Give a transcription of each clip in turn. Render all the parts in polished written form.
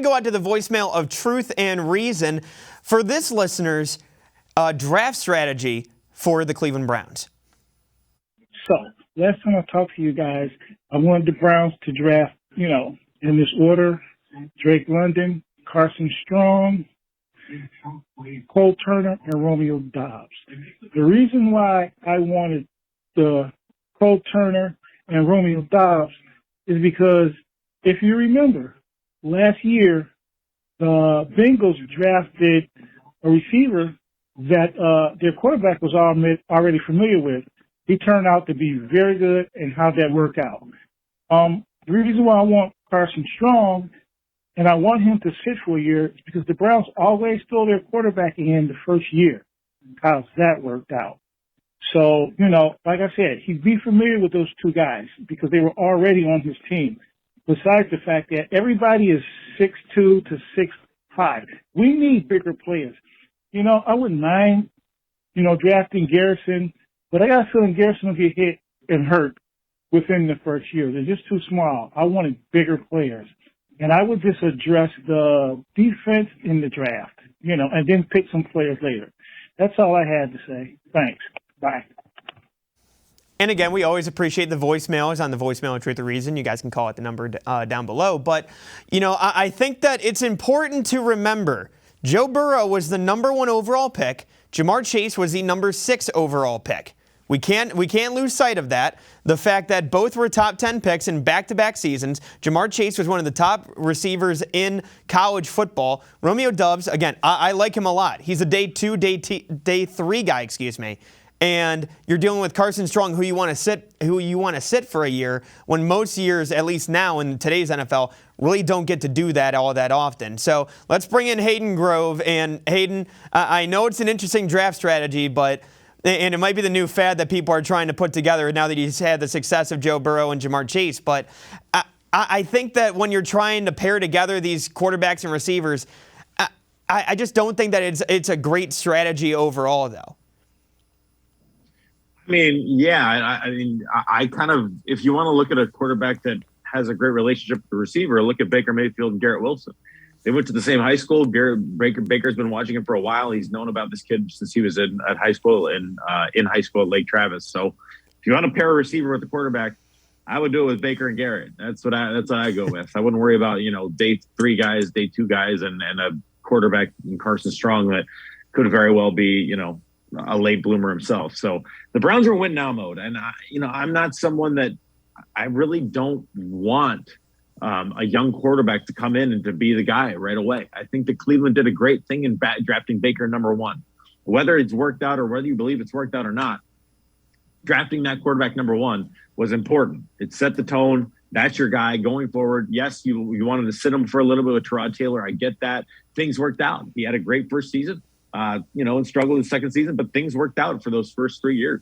Go out to the voicemail of Truth and Reason for this listener's draft strategy for the Cleveland Browns. So, last time I talked to you guys, I wanted the Browns to draft, in this order: Drake London, Carson Strong, Cole Turner, and Romeo Doubs. The reason why I wanted the Cole Turner and Romeo Doubs is because, if you remember, last year, the Bengals drafted a receiver that their quarterback was already familiar with. He turned out to be very good, and how'd that work out? The reason why I want Carson Strong and I want him to sit for a year is because the Browns always throw their quarterback in the first year. How's that worked out? So, like I said, he'd be familiar with those two guys because they were already on his team. Besides the fact that everybody is 6'2" to 6'5". We need bigger players. I wouldn't mind, drafting Garrison, but I got a feeling Garrison will get hit and hurt within the first year. They're just too small. I wanted bigger players. And I would just address the defense in the draft, and then pick some players later. That's all I had to say. Thanks. Bye. And again, we always appreciate the voicemails on the voicemail of Truth or Reason. You guys can call it the number down below. But, I think that it's important to remember Joe Burrow was the #1 overall pick. Jamar Chase was the #6 overall pick. We can't lose sight of that. The fact that both were top 10 picks in back-to-back seasons. Jamar Chase was one of the top receivers in college football. Romeo Doubs, again, I like him a lot. He's a day 3 guy, And you're dealing with Carson Strong, who you want to sit for a year, when most years, at least now in today's NFL, really don't get to do that all that often. So let's bring in Hayden Grove. And Hayden, I know it's an interesting draft strategy, and it might be the new fad that people are trying to put together now that he's had the success of Joe Burrow and Jamar Chase. But I think that when you're trying to pair together these quarterbacks and receivers, I just don't think that it's a great strategy overall, though. I kind of, if you want to look at a quarterback that has a great relationship with the receiver, look at Baker Mayfield and Garrett Wilson. They went to the same high school. Baker's been watching him for a while. He's known about this kid since he was in high school at Lake Travis. So if you want to pair a receiver with a quarterback, I would do it with Baker and Garrett. That's what I go with. I wouldn't worry about, day 3 guys, day 2 guys, and a quarterback in Carson Strong that could very well be, a late bloomer himself. So the Browns are in win now mode. And I'm not someone that I really don't want a young quarterback to come in and to be the guy right away. I think that Cleveland did a great thing in drafting Baker #1. Whether it's worked out or whether you believe it's worked out or not, drafting that quarterback #1 was important. It set the tone. That's your guy going forward. Yes, you wanted to sit him for a little bit with Tyrod Taylor. I get that. Things worked out. He had a great first season, and struggled his second season, but things worked out for those first 3 years.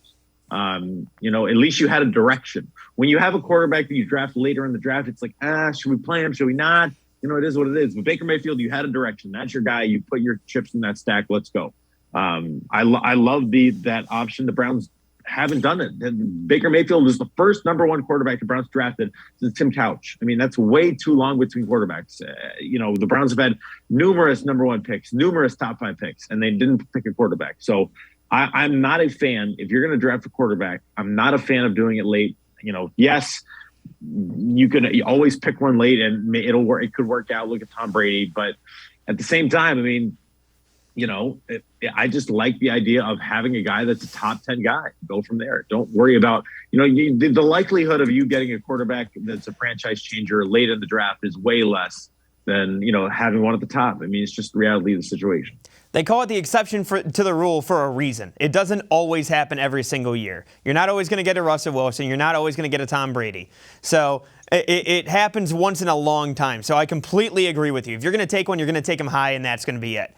At least you had a direction. When you have a quarterback that you draft later in the draft, it's like, should we play him? Should we not? It is what it is. With Baker Mayfield, you had a direction. That's your guy. You put your chips in that stack. Let's go. I love that option. The Browns haven't done it. And Baker Mayfield was the first #1 quarterback the Browns drafted since Tim Couch. That's way too long between quarterbacks. The Browns have had numerous #1 picks, numerous top 5 picks, and they didn't pick a quarterback. So I'm not a fan. If you're going to draft a quarterback, I'm not a fan of doing it late. Yes, you always pick one late and it'll work. It could work out. Look at Tom Brady. But at the same time, I just like the idea of having a guy that's a top 10 guy. Go from there. Don't worry about, the likelihood of you getting a quarterback that's a franchise changer late in the draft is way less than, having one at the top. It's just the reality of the situation. They call it the exception to the rule for a reason. It doesn't always happen every single year. You're not always going to get a Russell Wilson. You're not always going to get a Tom Brady. So it happens once in a long time. So I completely agree with you. If you're going to take one, you're going to take him high, and that's going to be it.